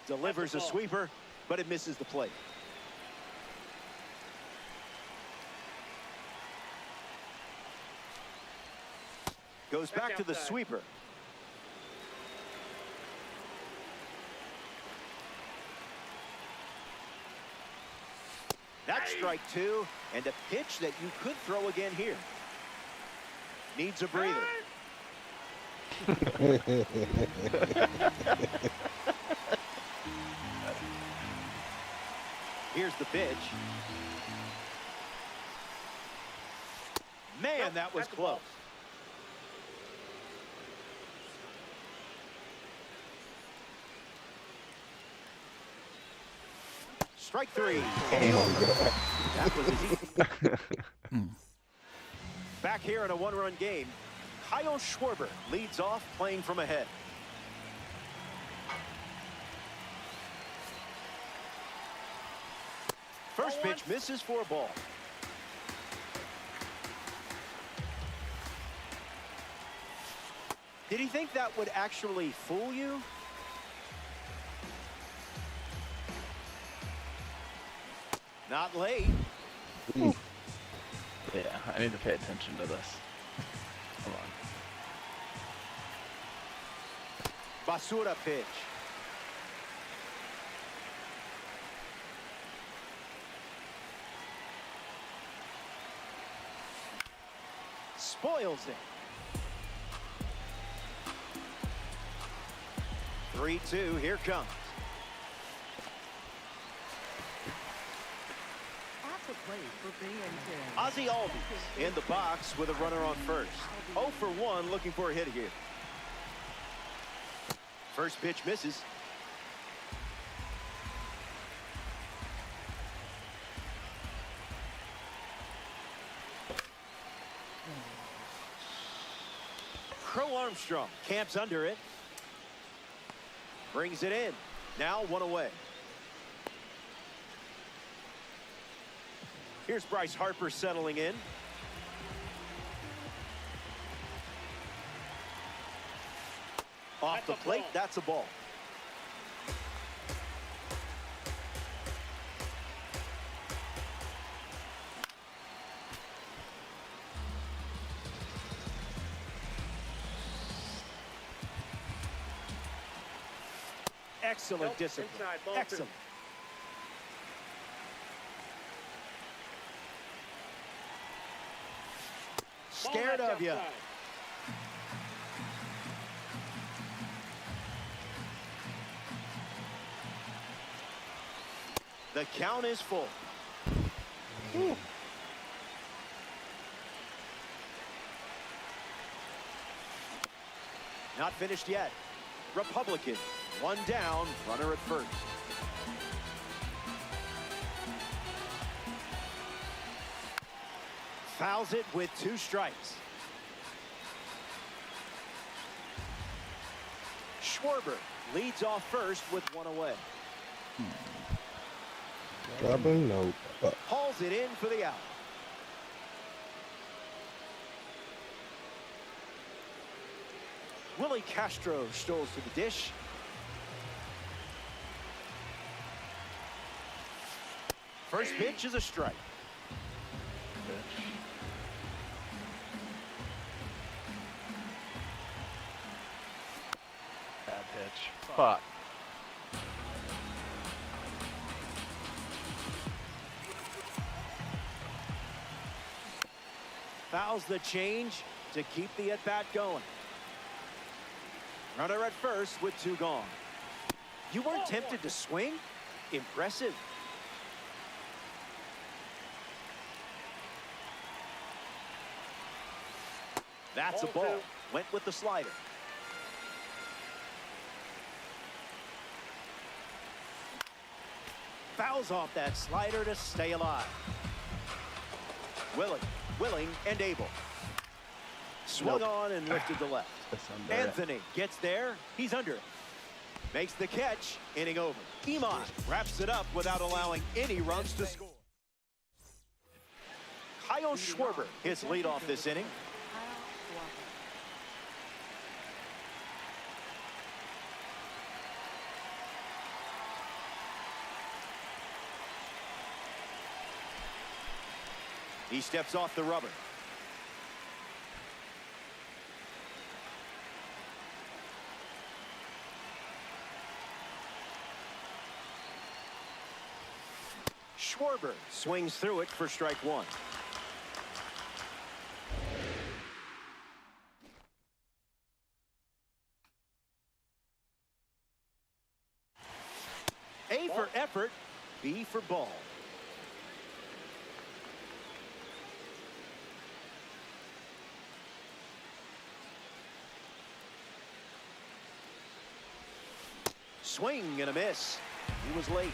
Delivers a sweeper, but it misses the plate. Goes back to the sweeper. That's strike two, and a pitch that you could throw again here. Needs a breather. Here's the pitch. Man, that was close. Strike three. That was easy. Back here in a one-run game, Kyle Schwarber leads off playing from ahead. First pitch misses for a ball. Did he think that would actually fool you? Not late. Yeah, I need to pay attention to this. Hold on. Basura pitch. Spoils it. 3-2, here comes. Ozzie Albies in the box with a runner on first. 0 for 1, looking for a hit here. First pitch misses. Crow Armstrong camps under it. Brings it in. Now 1 away. Here's Bryce Harper settling in. Off the plate, that's a ball. Excellent discipline. Excellent. Scared of you. The count is full. Ooh. Not finished yet. Republican, 1 down, runner at first. Fouls it with 2 strikes. Schwarber leads off first with 1 away. Hauls it in for the out. Willie Castro strolls to the dish. First pitch is a strike. Bad pitch. Fuck. Fouls the change to keep the at-bat going. Runner at first with 2 gone. You weren't tempted to swing? Impressive. That's a ball. Went with the slider. Fouls off that slider to stay alive. Willing and able. Swung on and lifted to left. Anthony gets there. He's under it. Makes the catch. Inning over. Iman wraps it up without allowing any runs to score. Kyle Schwarber his lead off this inning. He steps off the rubber. Schwarber swings through it for strike one. A for effort, B for ball. Swing and a miss. He was late.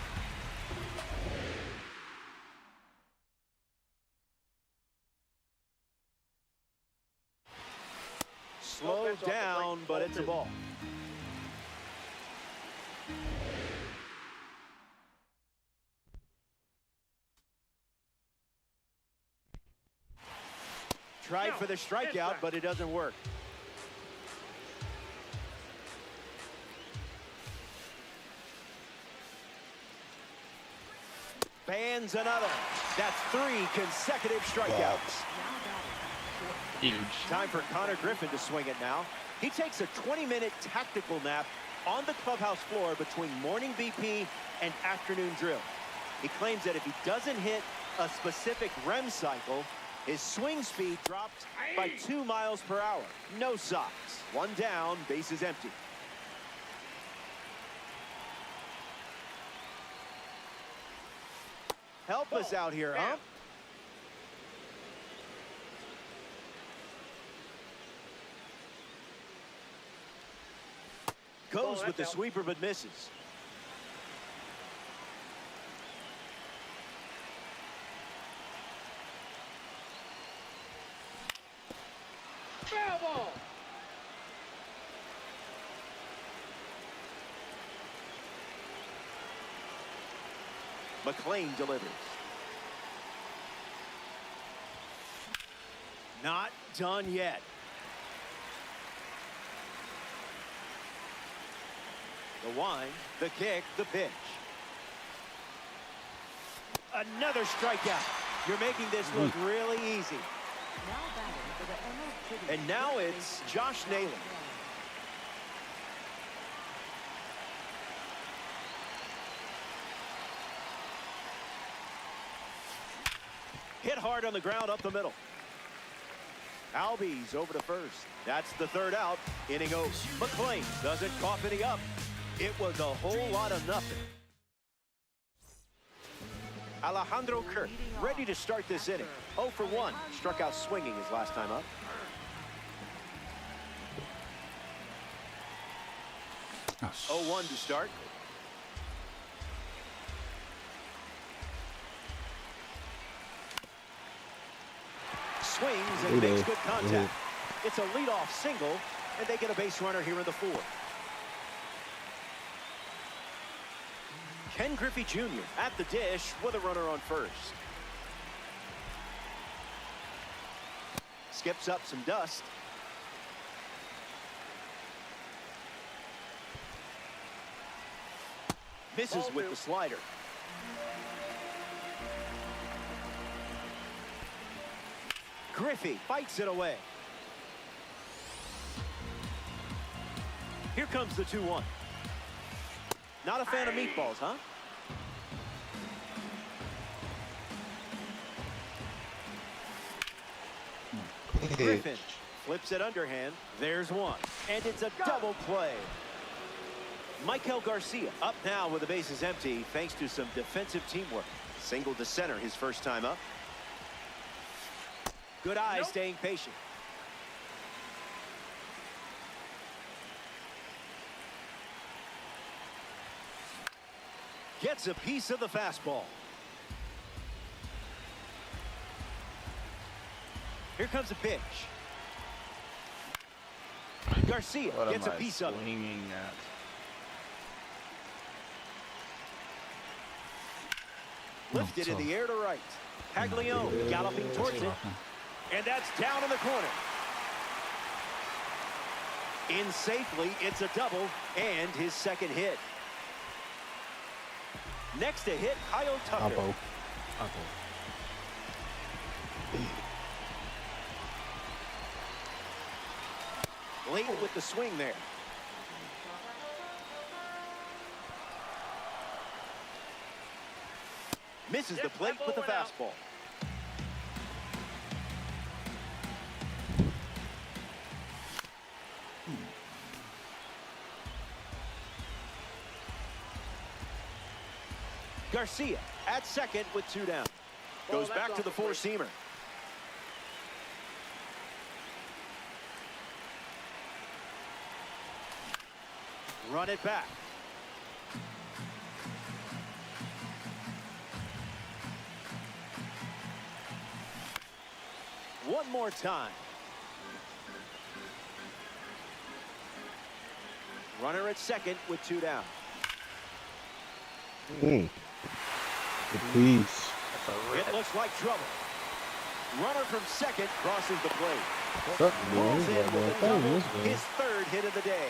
Slow down, but it's a ball. Tried for the strikeout, but it doesn't work. Fans another. That's 3 consecutive strikeouts. Huge. Time for Connor Griffin to swing it now. He takes a 20-minute tactical nap on the clubhouse floor between morning BP and afternoon drill. He claims that if he doesn't hit a specific REM cycle, his swing speed drops by 2 miles per hour. No socks. 1 down, bases empty. Help us out here, huh? Goes with the sweeper, but misses. Foul ball. McLean delivers. Not done yet. The wind, the kick, the pitch. Another strikeout. You're making this look really easy. And now it's Josh Naylor. Hit hard on the ground up the middle. Albies over to first. That's the 3rd out. Inning over. McLean doesn't cough any up. It was a whole lot of nothing. Alejandro Kirk ready to start this inning. 0 for 1. Struck out swinging his last time up. Oh, 0-1 to start. Swings and makes good contact. It's a leadoff single, and they get a base runner here in the 4th. Ken Griffey Jr. at the dish with a runner on first. Skips up some dust. Misses with the slider. Griffey fights it away. Here comes the 2-1. Not a fan of meatballs, huh? Griffin flips it underhand. There's 1. And it's a double play. Michael Garcia up now with the bases empty thanks to some defensive teamwork. Single to center his first time up. Good eye staying patient. Gets a piece of the fastball. Here comes a pitch. Garcia gets a piece of it. Lifted in the air to right. Paglione galloping towards it. And that's down in the corner. In safely, it's a double and his 2nd hit. Next to hit, Kyle Tucker. Late with the swing there. Misses the plate with the fastball. Garcia at second with 2 down. Goes back to the four-seamer. Run it back. One more time. Runner at second with 2 down. Please. It looks like trouble. Runner from second crosses the plate. Fuck, Pulls in man. with a double, his 3rd hit of the day.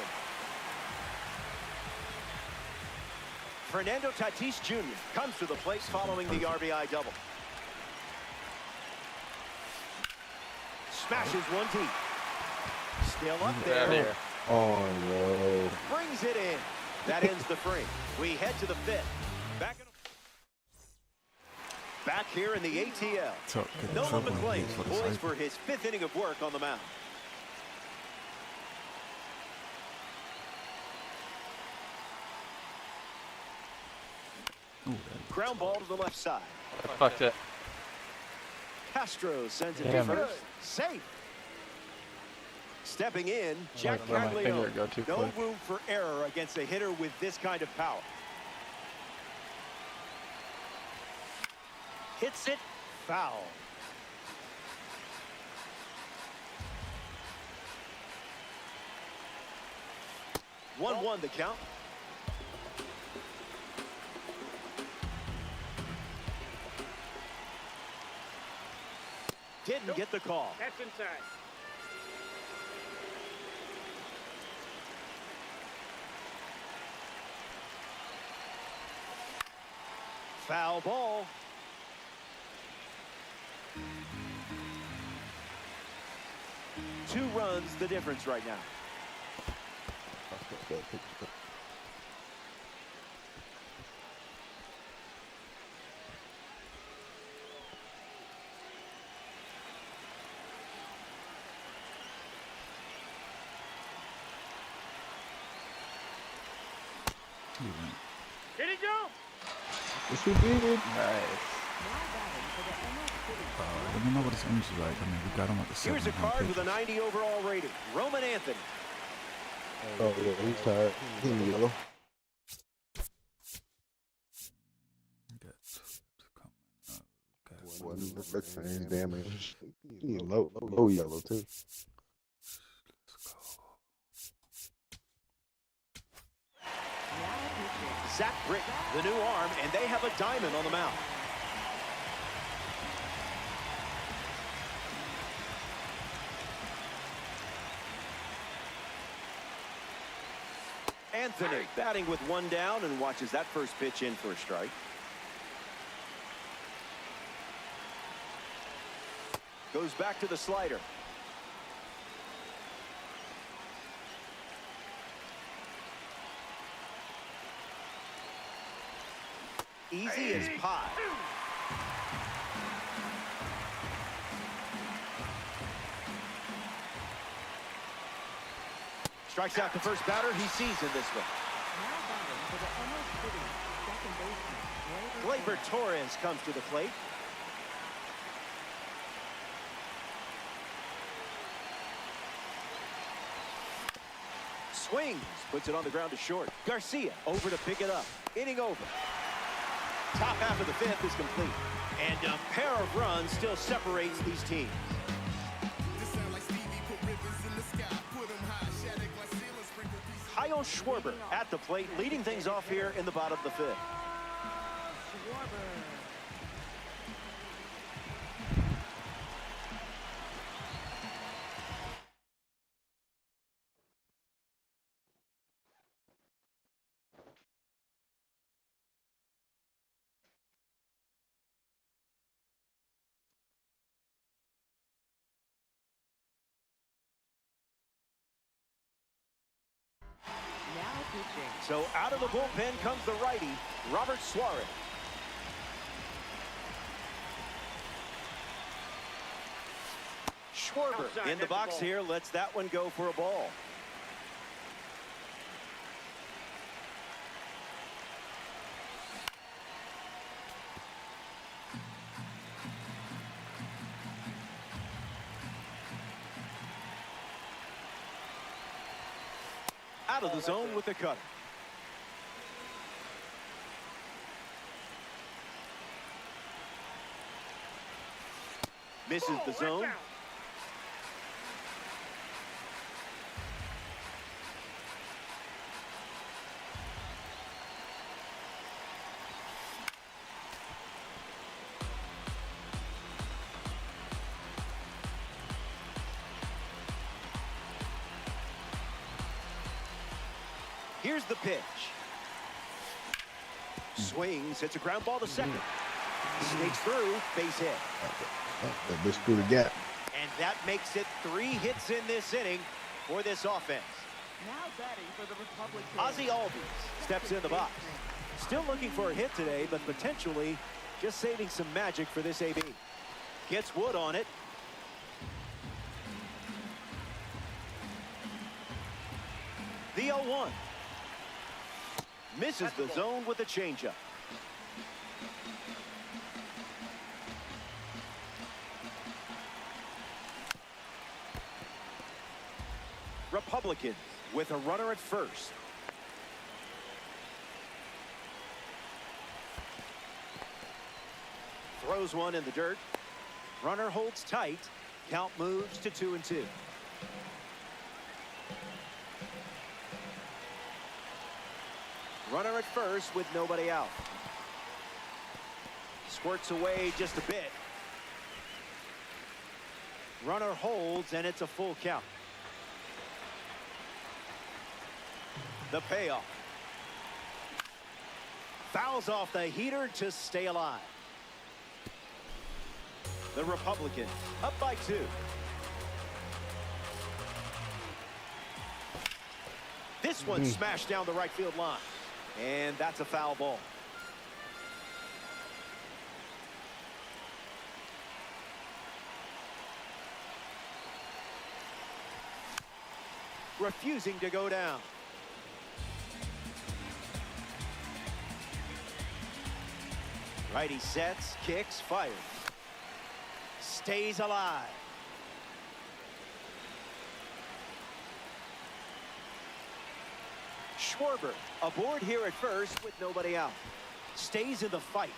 Fernando Tatis Jr. comes to the plate following the RBI double. Smashes one deep. Still up there. Oh, no. Brings it in. That ends the frame. We head to the 5th. Back here in the ATL. Nolan McLean poised for his 5th inning of work on the mound. Ground ball to the left side. I fucked it. Castro sends it to first. Safe. Stepping in, Jack Cagliano. No room for error against a hitter with this kind of power. Hits it foul. One the count. Didn't get the call. That's inside. Foul ball. Two runs the difference right now. Did it go? Yes, we did. Nice. Let me know what his energy like. I mean, we got him at the 7. Here's a card with a 90 overall rating. Roman Anthony. Oh, yeah, he's tired. He's in yellow. That's same damage. He low yellow, too. Zach Britton, the new arm, and they have a diamond on the mound. Anthony batting with 1 down and watches that first pitch in for a strike. Goes back to the slider. Easy as pie. Strikes out the first batter he sees in this one. Gleyber Torres comes to the plate. Swings, puts it on the ground to short. Garcia over to pick it up. Inning over. Top half of the 5th is complete. And a pair of runs still separates these teams. Kyle Schwarber at the plate, leading things off here in the bottom of the 5th. So out of the bullpen comes the righty, Robert Suarez. Schwarber in the box here, lets that one go for a ball. Out of the zone with the cutter. Misses the zone. Here's the pitch. Swings, hits a ground ball to second. Sneaks through, base hit. That bitch through the gap. And that makes it 3 hits in this inning for this offense. Now batting for the Republicans. Ozzie Albies steps in the box. Still looking for a hit today, but potentially just saving some magic for this AB. Gets Wood on it. The 0-1. Misses the zone with a changeup. Republicans with a runner at first. Throws one in the dirt. Runner holds tight. Count moves to 2-2. Runner at first with nobody out. Squirts away just a bit. Runner holds, and it's a full count. The payoff. Fouls off the heater to stay alive. The Republicans up by 2. This one smashed down the right field line. And that's a foul ball. Refusing to go down. Righty sets, kicks, fires. Stays alive. Schwarber aboard here at first with nobody out. Stays in the fight.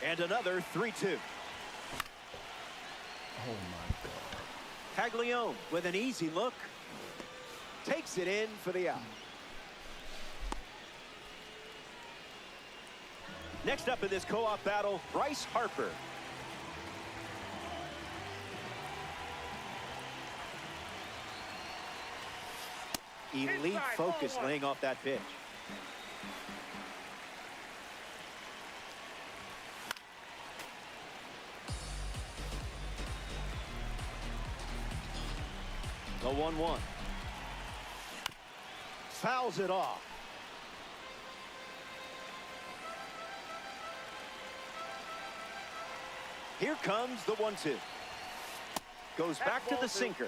And another 3-2. Oh my God. Taglione with an easy look. Takes it in for the out. Next up in this co-op battle, Bryce Harper. Elite focus laying off that pitch. The 1-1. Fouls it off. Here comes the 1-2. Goes back to the sinker.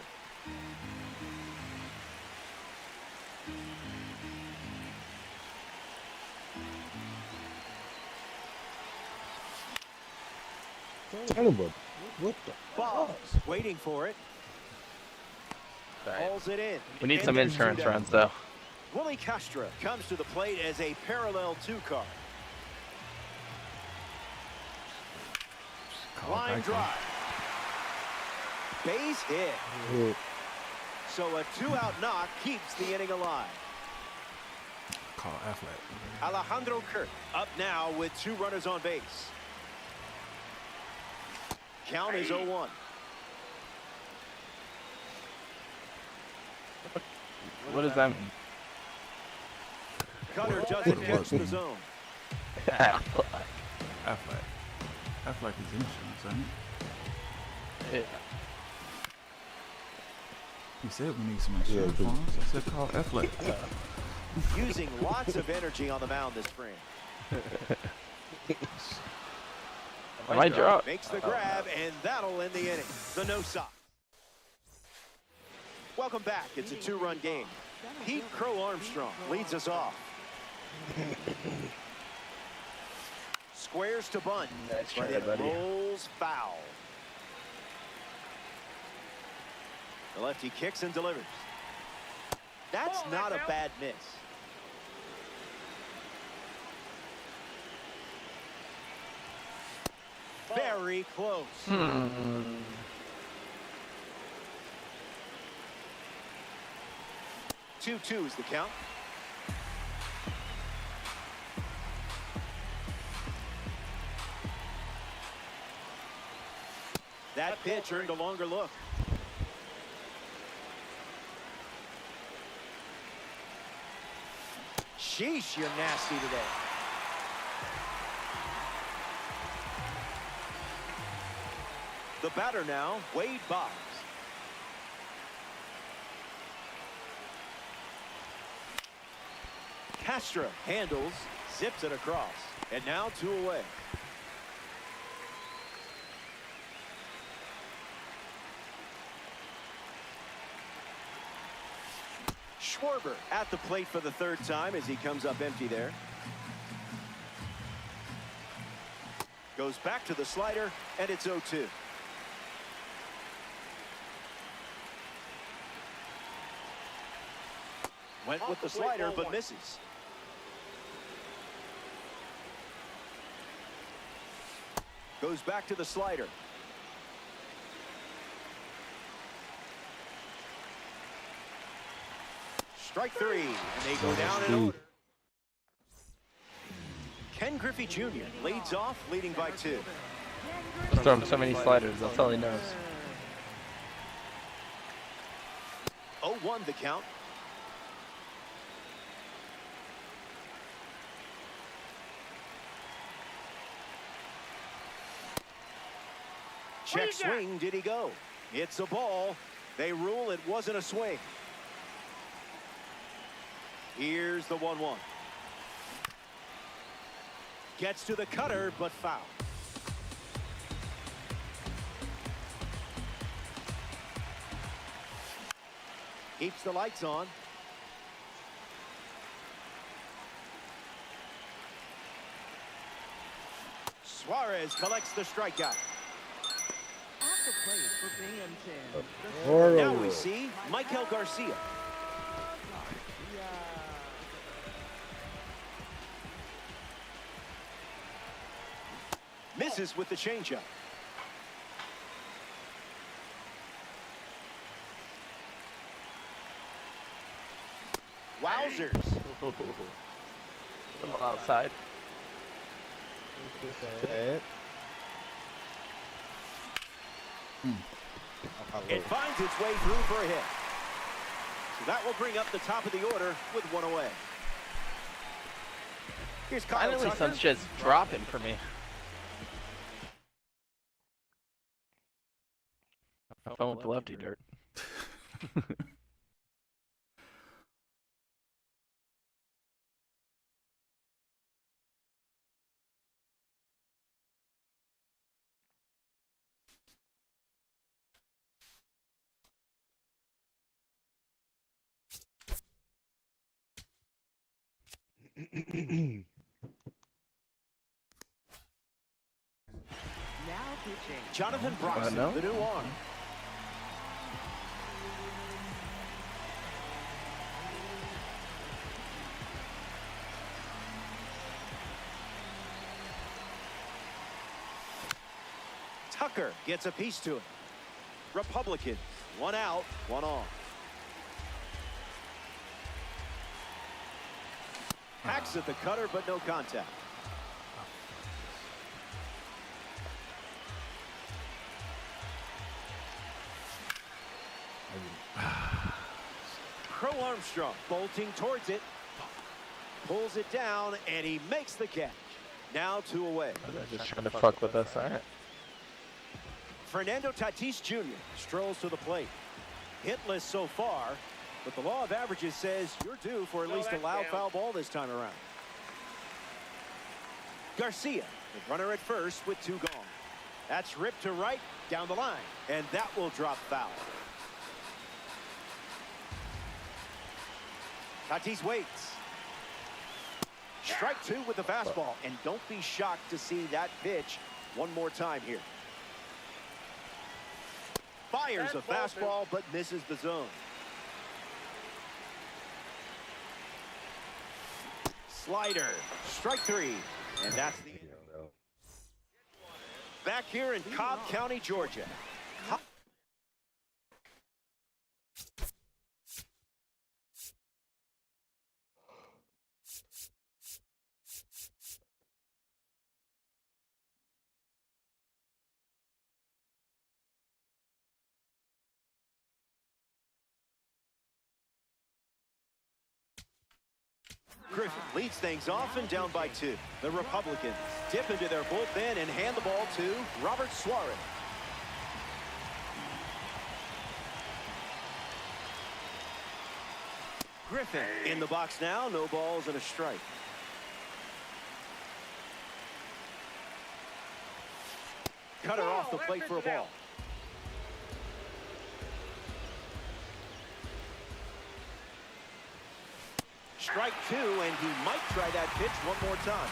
Son of a, what the? Balls, waiting for it. Hauls it in. We need some insurance runs, though. Willie Castro comes to the plate as a parallel 2-car. Line drive. Base hit. So a 2-out knock keeps the inning alive. Call Affleck. Alejandro Kirk up now with 2 runners on base. Count is 0-1. What does that mean? Cutter doesn't catch the zone. Affleck. Affleck is insurance, isn't it? Yeah. He said we need some insurance Yeah, funds. I said call Affleck. Using lots of energy on the mound this spring. My drop. Makes the grab, and that'll end the inning. The no sock. Welcome back. It's a 2-run game. Pete Crow Armstrong leads us off. Squares to bunt, Nice but try, it buddy. rolls foul. The lefty kicks and delivers. That's not a bad miss. Very close. 2-2 is the count. That pitch earned a longer look. Sheesh, you're nasty today. The batter now, Wade Boggs. Castro handles, zips it across, and now 2 away. Schwarber at the plate for the 3rd time as he comes up empty there. Goes back to the slider, and it's 0-2. Went with the slider, but misses. Goes back to the slider. Strike 3, and they go down in order. Ken Griffey Jr. leads off, leading by 2. Throw him so many sliders. That's all he knows. 0-1 the count. Check swing, did he go? It's a ball. They rule it wasn't a swing. Here's the 1-1. Gets to the cutter, but foul. Keeps the lights on. Suarez collects the strikeout. Off the plate for Binghamton. Now we see Michael Garcia. Misses with the changeup. Wowzers. A little outside. It finds its way through for a hit. So that will bring up the top of the order with 1 away. Here's Kyle Finally, Tucker. sun's just dropping for me. I'm going with the lefty dirt. Now pitching. Jonathan Broxton, no? the new arm. Tucker gets a piece to it. Republican, 1 out, 1 on. Hacks at the cutter, but no contact. Crow Armstrong bolting towards it. Pulls it down, and he makes the catch. Now 2 away. They're just trying to fuck with us. All right. Fernando Tatis Jr. strolls to the plate. Hitless so far, but the law of averages says you're due for at least a loud foul ball this time around. Garcia, the runner at first with 2 gone. That's ripped to right down the line, and that will drop foul. Tatis waits. Strike 2 with the fastball, and don't be shocked to see that pitch one more time here. Fires a fastball, but misses the zone. Slider, strike 3, and that's the end. Back here in Cobb County, Georgia. Griffin leads things off and down by 2. The Republicans dip into their bullpen and hand the ball to Robert Suarez. Griffin in the box now. No balls and a strike. Cutter off the plate for a ball. Strike 2, and he might try that pitch one more time.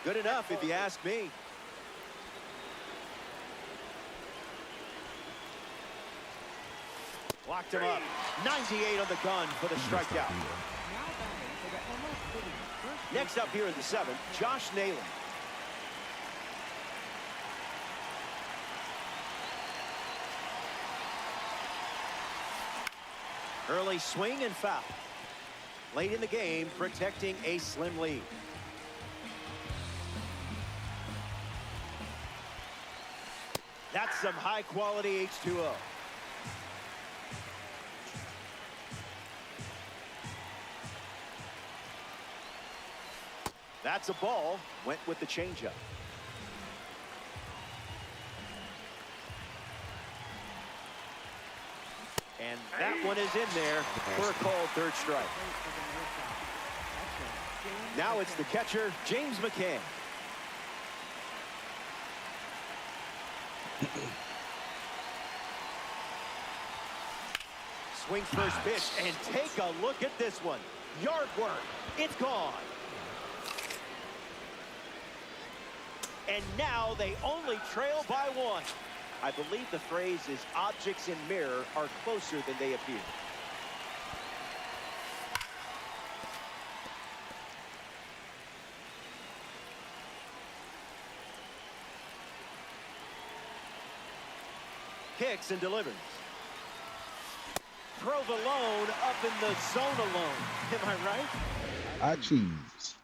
Good enough, if you ask me. Locked him up. 98 on the gun for the strikeout. Next up here in the 7th, Josh Naylor. Early swing and foul. Late in the game, protecting a slim lead. That's some high-quality H2O. That's a ball. Went with the changeup. And that one is in there for a called 3rd strike. Now it's the catcher, James McCann. Swings first pitch, and take a look at this one. Yard work. It's gone. And now they only trail by 1. I believe the phrase is objects in mirror are closer than they appear. Kicks and delivers. Provolone up in the zone alone. Am I right? I cheese.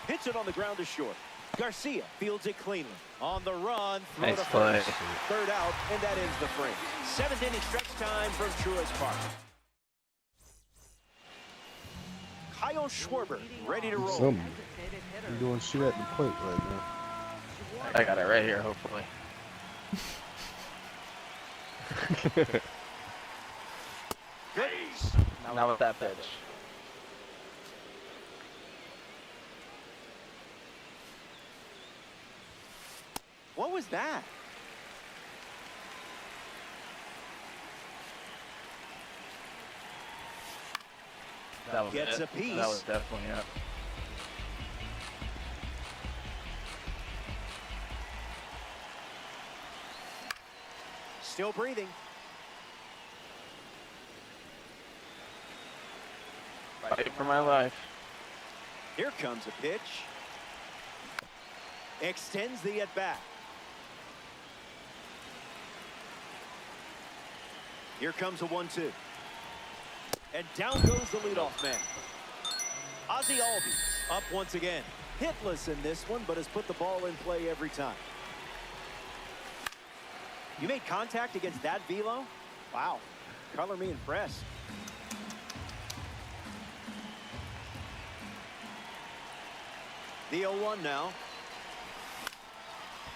Hits it on the ground to short. Garcia fields it cleanly. On the run, throw Nice to play. first. 3rd out, and that ends the frame. 7th inning stretch time from Truist Park. Kyle Schwarber ready to roll. Something. I'm doing shit at the plate right now. I got it right here, hopefully. Good. Now with that pitch. What was that? That was Gets it. a piece. That was definitely it. Still breathing. Fight for my life. Here comes a pitch. Extends the at-bat. Here comes a 1-2. And down goes the leadoff man. Ozzie Albies up once again. Hitless in this one, but has put the ball in play every time. You made contact against that velo? Wow. Color me impressed. The 0-1 now.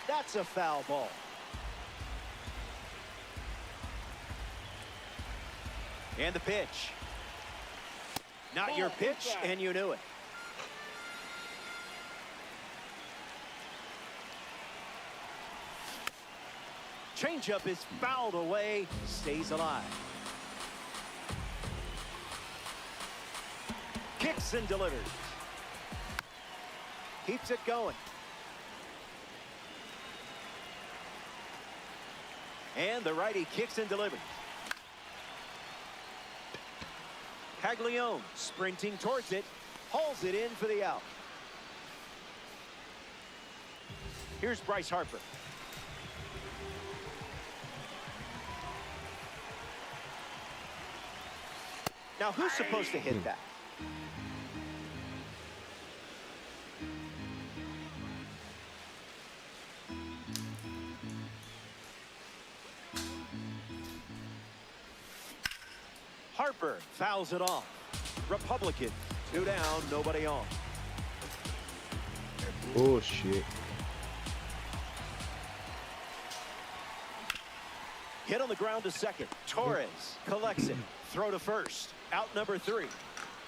That's a foul ball. And the pitch. Not your pitch, and you knew it. Changeup is fouled away, stays alive. Kicks and delivers. Keeps it going. And the righty kicks and delivers. Caglione sprinting towards it, hauls it in for the out. Here's Bryce Harper. Now, who's supposed to hit that? Harper fouls it off. Republican, 2 down, nobody on. Bullshit. Hit on the ground to second. Torres collects it. Throw to first. Out number 3.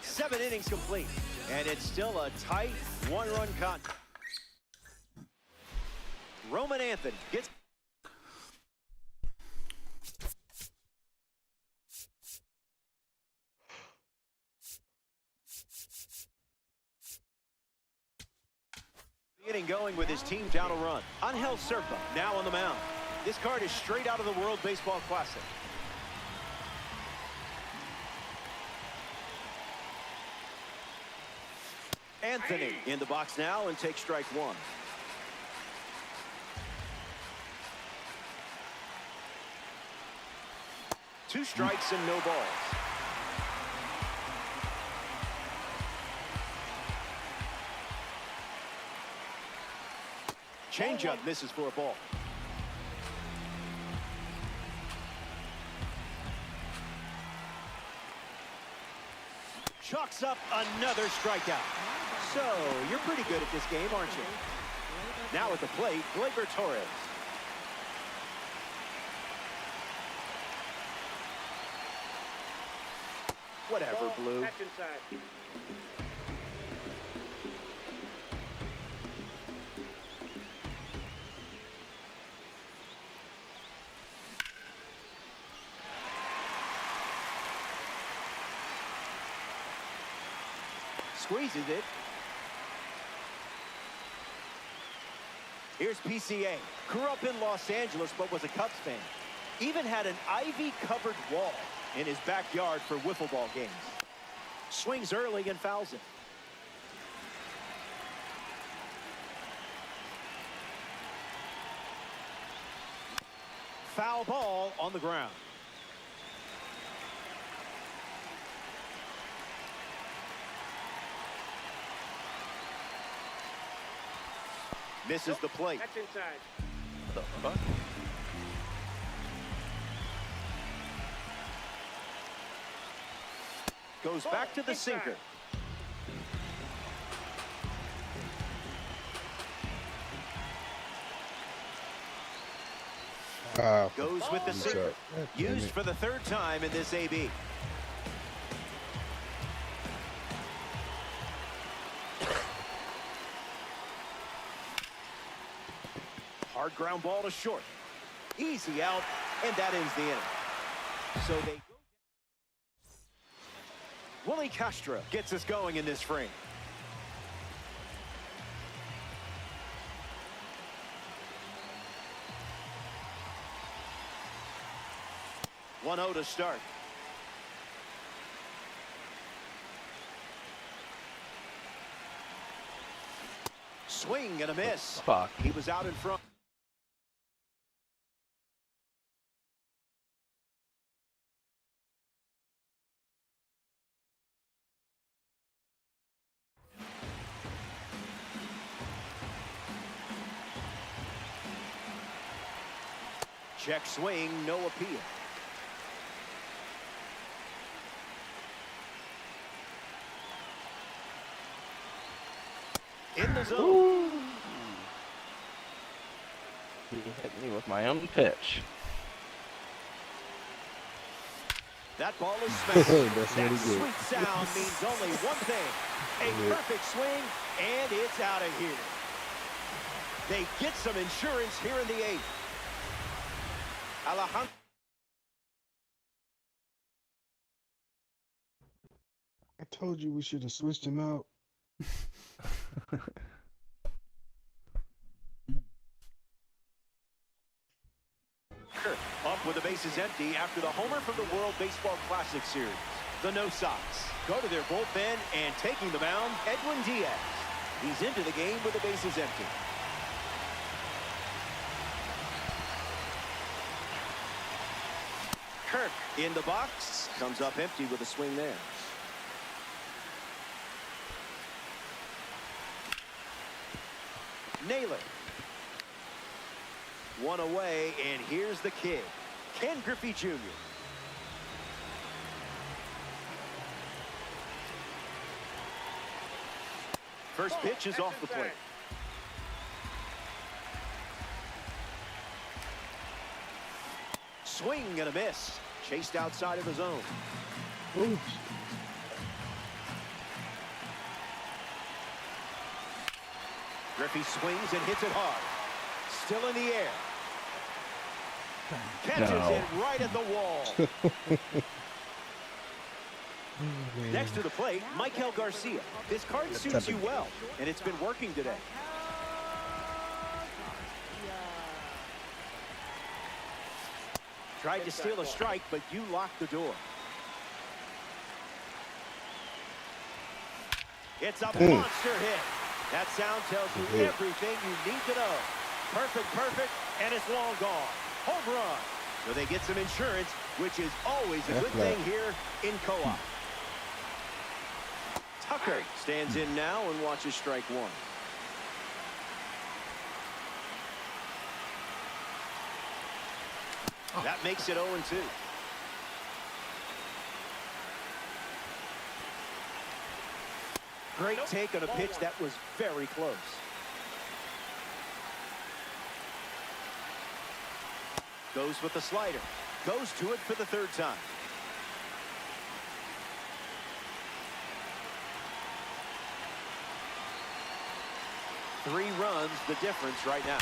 7 innings complete. And it's still a tight 1-run contest. Roman Anthony gets... Getting going with his team down a run. Angel Serpa now on the mound. This card is straight out of the World Baseball Classic. Anthony in the box now and takes strike 1. Two strikes and no balls. Changeup misses for a ball. Chalks up another strikeout. So, you're pretty good at this game, aren't you? Now at the plate, Gleyber Torres. Whatever, Blue. That's inside. Squeezes it. Here's PCA. Grew up in Los Angeles, but was a Cubs fan. Even had an ivy-covered wall in his backyard for wiffle ball games. Swings early and fouls it. Foul ball on the ground. Misses the plate. That's inside. What the fuck? Goes back to the sinker. Goes with the sinker. Used for the 3rd time in this AB. Hard ground ball to short. Easy out, and that ends the inning. So they... Willie Castro gets us going in this frame. One 0 to start. Swing and a miss. Fuck. He was out in front. Check swing, no appeal. In the the zone. Ooh. He hit me with my own pitch. That ball is smashed. That's That what he did. sweet sound means only one thing. A perfect swing, and it's out of here. They get some insurance here in the 8th. Alejandro. I told you we should have switched him out. Up with the bases empty after the homer from the World Baseball Classic Series. The No Sox go to their bullpen, and taking the mound, Edwin Diaz. He's into the game with the bases empty. Kirk in the box, comes up empty with a swing there. Naylor. One away, and here's the kid, Ken Griffey Jr. First pitch is off the plate. Swing and a miss. Chased outside of the zone. Oops. Griffey swings and hits it hard. Still in the air. Catches it right at the wall. Next to the plate, Michael Garcia. This card suits you well, and it's been working today. Tried to steal a strike, but you locked the door. It's a monster hit. That sound tells you everything you need to know. Perfect, and it's long gone. Home run. So they get some insurance, which is always a good thing here in co-op. Tucker stands in now and watches strike one. That makes it 0-2. Great take on a pitch that was very close. Goes with the slider. Goes to it for the third time. Three runs the difference right now.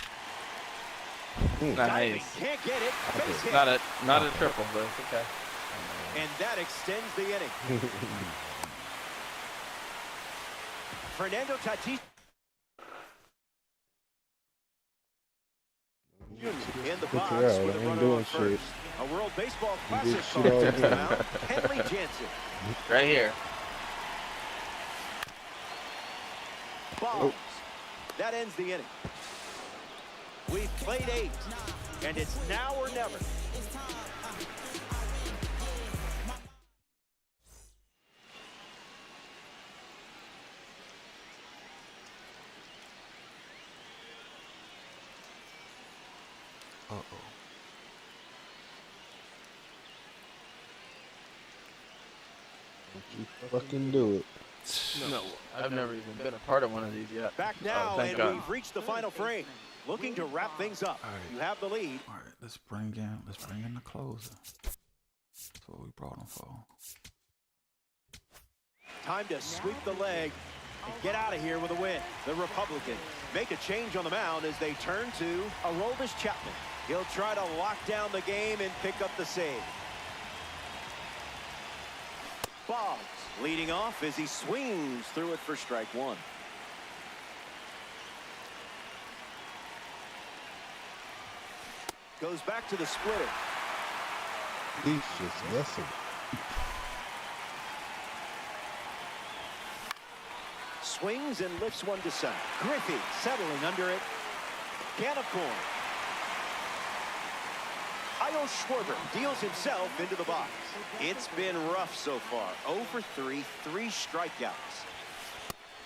Nice. Can't get it. Base hit. Not a triple, but it's okay. And that extends the inning. Fernando Tatis in the box with a runner on first. A World Baseball Classic call to the mound. Henry Jansen. Right here. Balls. That ends the inning. We've played 8, and it's now or never. You fucking do it. No, I've never even been a part of one of these yet. Back now, thank and God. we've reached the final frame. Looking to wrap things up. All right. You have the lead. All right, let's bring in the closer. That's what we brought him for. Time to sweep the leg and get out of here with a win. The Republicans make a change on the mound as they turn to Aroldis Chapman. He'll try to lock down the game and pick up the save. Boggs leading off as he swings through it for strike one. Goes back to the splitter. He's just guessing. Swings and lifts one to center. Griffey settling under it. Can of corn. Io Schwarber deals himself into the box. It's been rough so far. 0 for 3, 3 strikeouts.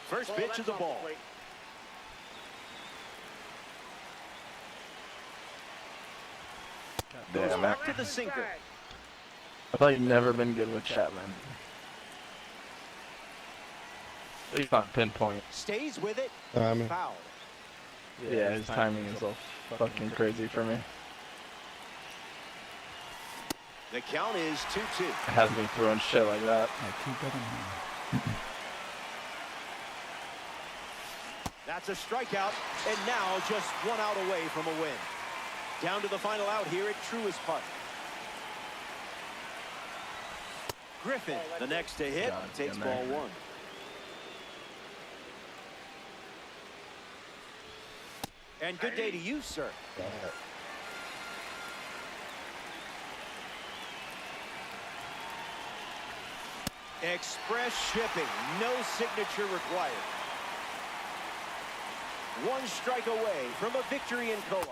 First pitch is a ball. Goes Damn, back to the sinker. I thought you'd never been good with Chapman. He's not pinpoint. Stays with it. I mean, Foul. Yeah, his timing is so fucking crazy for me. The count is 2-2. It has me throwing shit like that. Hey, keep that in mind. That's a strikeout, and now just 1 out away from a win. Down to the final out here at Truist Park. Griffin, the next to hit, God, takes damn it. ball 1. And good day to you, sir. Express shipping, no signature required. 1 strike away from a victory in co-op.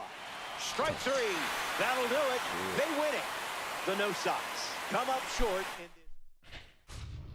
Strike 3, that'll do it. They win it. The No Sox come up short in